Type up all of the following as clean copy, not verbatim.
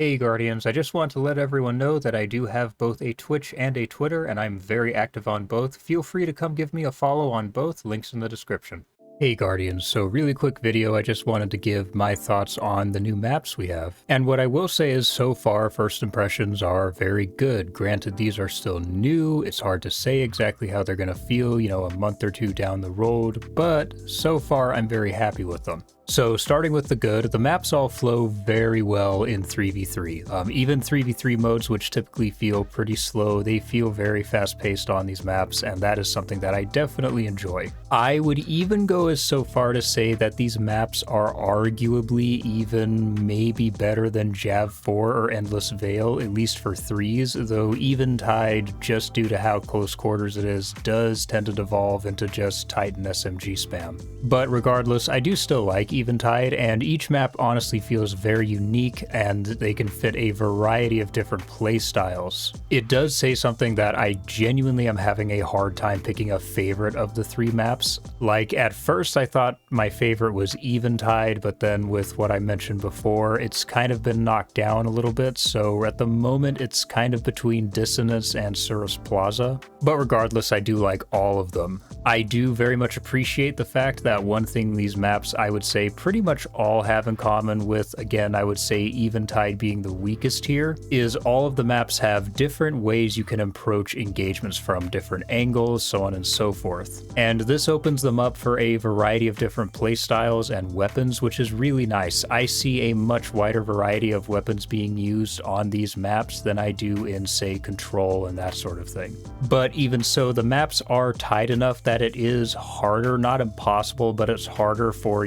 Hey Guardians, I just want to let everyone know that I do have both a Twitch and a Twitter, and I'm very active on both. Feel free to come give me a follow on both, links in the description. Hey Guardians, so really quick video, I just wanted to give my thoughts on the new maps we have. And what I will say is so far, first impressions are very good. Granted, these are still new, it's hard to say exactly how they're gonna feel, a month or two down the road, but so far I'm very happy with them. So starting with the good, the maps all flow very well in 3v3. Even 3v3 modes, which typically feel pretty slow, they feel very fast-paced on these maps, and that is something that I definitely enjoy. I would even go as so far to say that these maps are arguably even maybe better than Jav 4 or Endless Veil, at least for 3s, though Eventide, just due to how close quarters it is, does tend to devolve into just Titan SMG spam. But regardless, I do still like Eventide, and each map honestly feels very unique, and they can fit a variety of different play styles. It does say something that I genuinely am having a hard time picking a favorite of the three maps. Like, at first I thought my favorite was Eventide, but then with what I mentioned before, it's kind of been knocked down a little bit, so at the moment it's kind of between Dissonance and Cirrus Plaza. But regardless, I do like all of them. I do very much appreciate the fact that one thing these maps, I would say, pretty much all have in common with, again, I would say Eventide being the weakest here, is all of the maps have different ways you can approach engagements from, different angles, so on and so forth. And this opens them up for a variety of different playstyles and weapons, which is really nice. I see a much wider variety of weapons being used on these maps than I do in, say, Control and that sort of thing. But even so, the maps are tight enough that it is harder, not impossible, but it's harder for,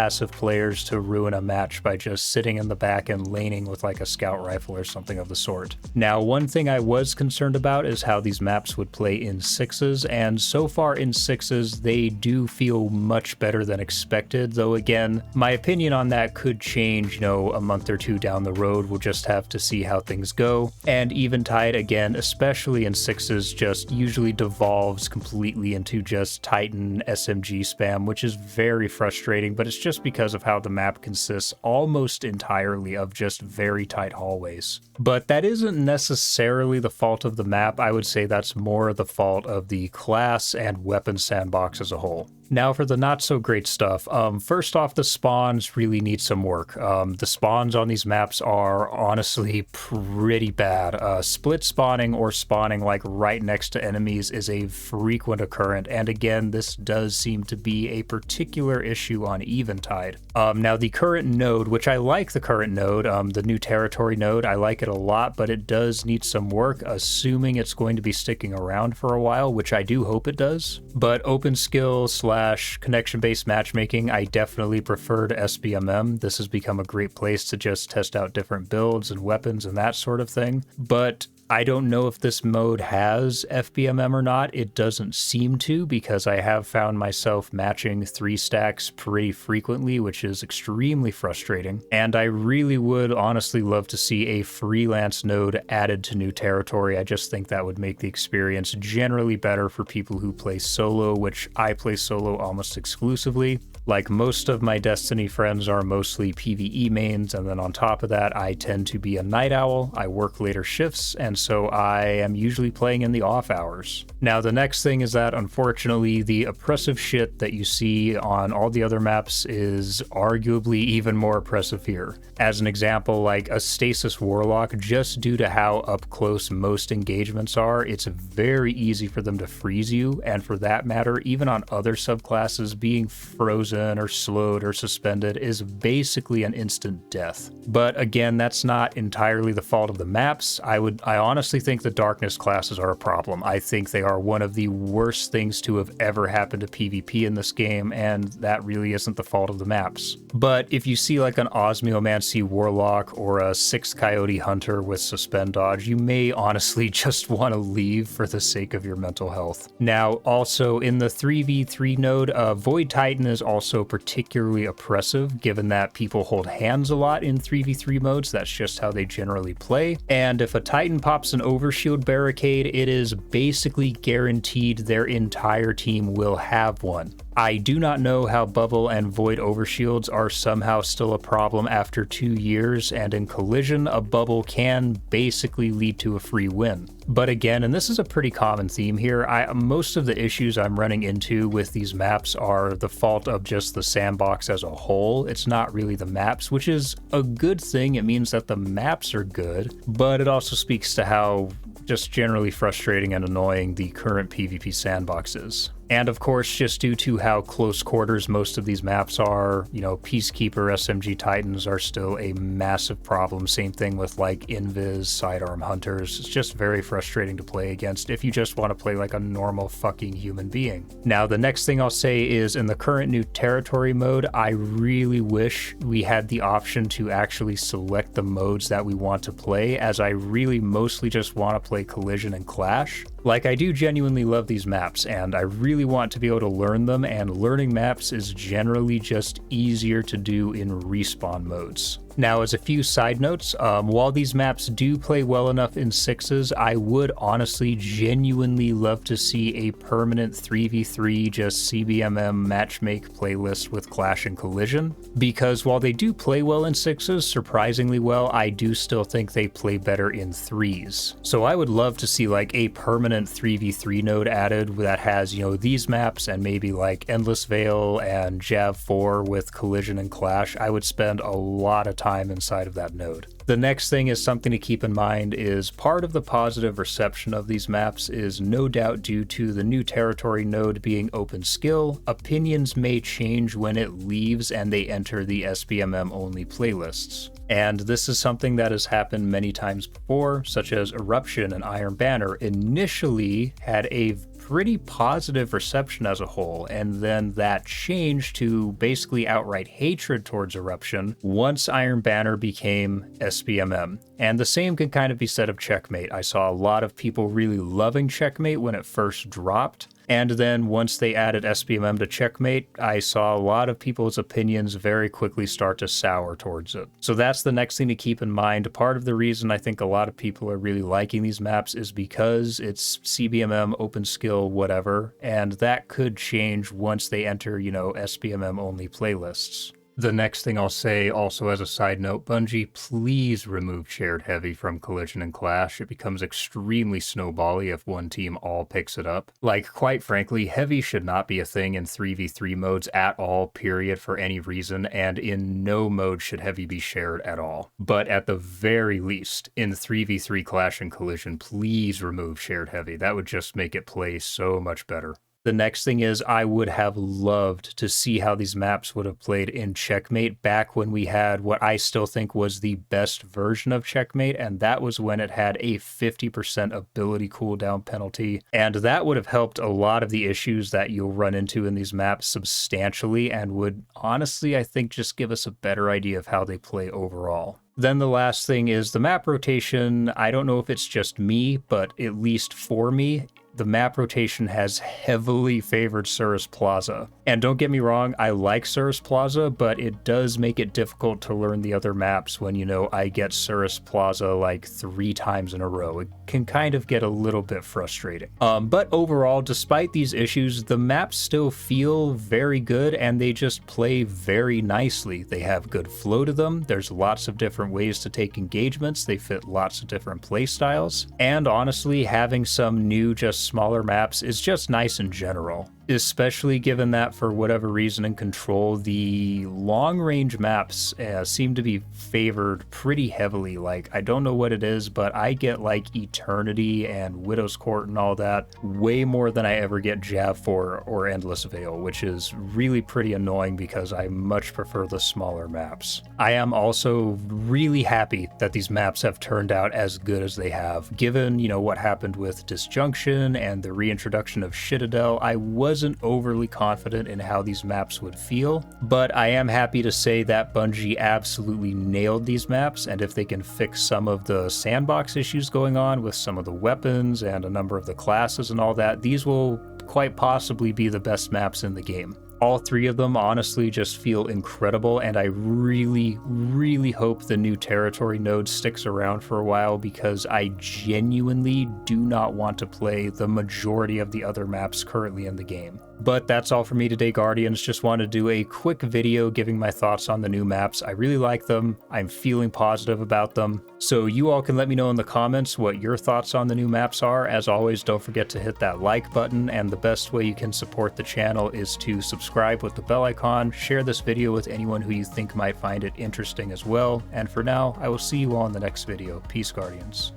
passive players to ruin a match by just sitting in the back and laning with like a scout rifle or something of the sort. Now, one thing I was concerned about is how these maps would play in sixes, and so far in sixes, they do feel much better than expected, though again, my opinion on that could change, a month or two down the road. We'll just have to see how things go. And Eventide, again, especially in sixes, just usually devolves completely into just Titan SMG spam, which is very frustrating, but it's just because of how the map consists almost entirely of just very tight hallways. But that isn't necessarily the fault of the map. I would say that's more the fault of the class and weapon sandbox as a whole. Now for the not so great stuff, first off, the spawns really need some work. The spawns on these maps are honestly pretty bad. Split spawning or spawning like right next to enemies is a frequent occurrence, and again, this does seem to be a particular issue on Eventide. Now the current node, which I like the current node, the new territory node, I like it a lot, but it does need some work, assuming it's going to be sticking around for a while, which I do hope it does. But open skill / connection-based matchmaking, I definitely prefer to SBMM. This has become a great place to just test out different builds and weapons and that sort of thing. But I don't know if this mode has FBMM or not. It doesn't seem to, because I have found myself matching 3 stacks pretty frequently, which is extremely frustrating. And I really would honestly love to see a freelance node added to new territory. I just think that would make the experience generally better for people who play solo, which I play solo almost exclusively. Like, most of my Destiny friends are mostly PvE mains, and then on top of that, I tend to be a night owl. I work later shifts, and so I am usually playing in the off hours. Now, the next thing is that, unfortunately, the oppressive shit that you see on all the other maps is arguably even more oppressive here. As an example, like a Stasis Warlock, just due to how up close most engagements are, it's very easy for them to freeze you, and for that matter, even on other subclasses, being frozen or slowed or suspended is basically an instant death. But again, that's not entirely the fault of the maps. I honestly think the darkness classes are a problem. I think they are one of the worst things to have ever happened to PvP in this game, and that really isn't the fault of the maps. But if you see like an Osmiomancy Warlock or a 6 Coyote Hunter with Suspend Dodge, you may honestly just want to leave for the sake of your mental health. Now, also in the 3v3 node, Void Titan is also particularly oppressive, given that people hold hands a lot in 3v3 modes. That's just how they generally play. And if a Titan pops an overshield barricade, it is basically guaranteed their entire team will have one. I do not know how Bubble and Void Overshields are somehow still a problem after 2 years, and in Collision, a bubble can basically lead to a free win. But again, and this is a pretty common theme here, most of the issues I'm running into with these maps are the fault of just the sandbox as a whole. It's not really the maps, which is a good thing. It means that the maps are good, but it also speaks to how just generally frustrating and annoying the current PvP sandbox is. And of course, just due to how close quarters most of these maps are, Peacekeeper SMG Titans are still a massive problem. Same thing with like Invis, Sidearm Hunters. It's just very frustrating to play against if you just want to play like a normal fucking human being. Now, the next thing I'll say is in the current new territory mode, I really wish we had the option to actually select the modes that we want to play, as I really mostly just want to play Collision and Clash. Like, I do genuinely love these maps, and I really want to be able to learn them, and learning maps is generally just easier to do in respawn modes. Now, as a few side notes, while these maps do play well enough in 6s, I would honestly genuinely love to see a permanent 3v3 just CBMM matchmake playlist with Clash and Collision, because while they do play well in 6s, surprisingly well, I do still think they play better in 3s. So I would love to see like a permanent 3v3 node added that has, these maps and maybe like Endless Veil and Jav 4 with Collision and Clash. I would spend a lot of time inside of that node. The next thing is something to keep in mind is part of the positive reception of these maps is no doubt due to the new territory node being open skill. Opinions may change when it leaves and they enter the SBMM only playlists. And this is something that has happened many times before, such as Eruption and Iron Banner initially had a pretty positive reception as a whole, and then that changed to basically outright hatred towards Eruption once Iron Banner became SBMM. And the same can kind of be said of Checkmate. I saw a lot of people really loving Checkmate when it first dropped, and then once they added SBMM to Checkmate, I saw a lot of people's opinions very quickly start to sour towards it. So that's the next thing to keep in mind. Part of the reason I think a lot of people are really liking these maps is because it's CBMM, open skill, whatever, and that could change once they enter, SBMM only playlists. The next thing I'll say, also as a side note, Bungie, please remove shared heavy from Collision and Clash. It becomes extremely snowbally if one team all picks it up. Like, quite frankly, heavy should not be a thing in 3v3 modes at all, period, for any reason, and in no mode should heavy be shared at all. But at the very least, in 3v3 Clash and Collision, please remove shared heavy. That would just make it play so much better. The next thing is I would have loved to see how these maps would have played in Checkmate back when we had what I still think was the best version of Checkmate, and that was when it had a 50% ability cooldown penalty, and that would have helped a lot of the issues that you'll run into in these maps substantially and would honestly, I think, just give us a better idea of how they play overall. Then the last thing is the map rotation. I don't know if it's just me, but at least for me, the map rotation has heavily favored Cirrus Plaza. And don't get me wrong, I like Cirrus Plaza, but it does make it difficult to learn the other maps when, I get Cirrus Plaza like 3 times in a row. It can kind of get a little bit frustrating. But overall, despite these issues, the maps still feel very good and they just play very nicely. They have good flow to them. There's lots of different ways to take engagements. They fit lots of different play styles. And honestly, having some new, just smaller maps is just nice in general. Especially given that for whatever reason in Control, the long-range maps seem to be favored pretty heavily. Like, I don't know what it is, but I get like Eternity and Widow's Court and all that way more than I ever get Jav 4 or Endless Veil, which is really pretty annoying because I much prefer the smaller maps. I am also really happy that these maps have turned out as good as they have. Given, what happened with Disjunction and the reintroduction of Citadel, I wasn't overly confident in how these maps would feel, but I am happy to say that Bungie absolutely nailed these maps, and if they can fix some of the sandbox issues going on with some of the weapons and a number of the classes and all that, these will quite possibly be the best maps in the game. All 3 of them honestly just feel incredible, and I really, really hope the new territory node sticks around for a while because I genuinely do not want to play the majority of the other maps currently in the game. But that's all for me today, Guardians. Just wanted to do a quick video giving my thoughts on the new maps. I really like them. I'm feeling positive about them. So you all can let me know in the comments what your thoughts on the new maps are. As always, don't forget to hit that like button, and the best way you can support the channel is to subscribe with the bell icon, share this video with anyone who you think might find it interesting as well, and for now, I will see you all in the next video. Peace, Guardians.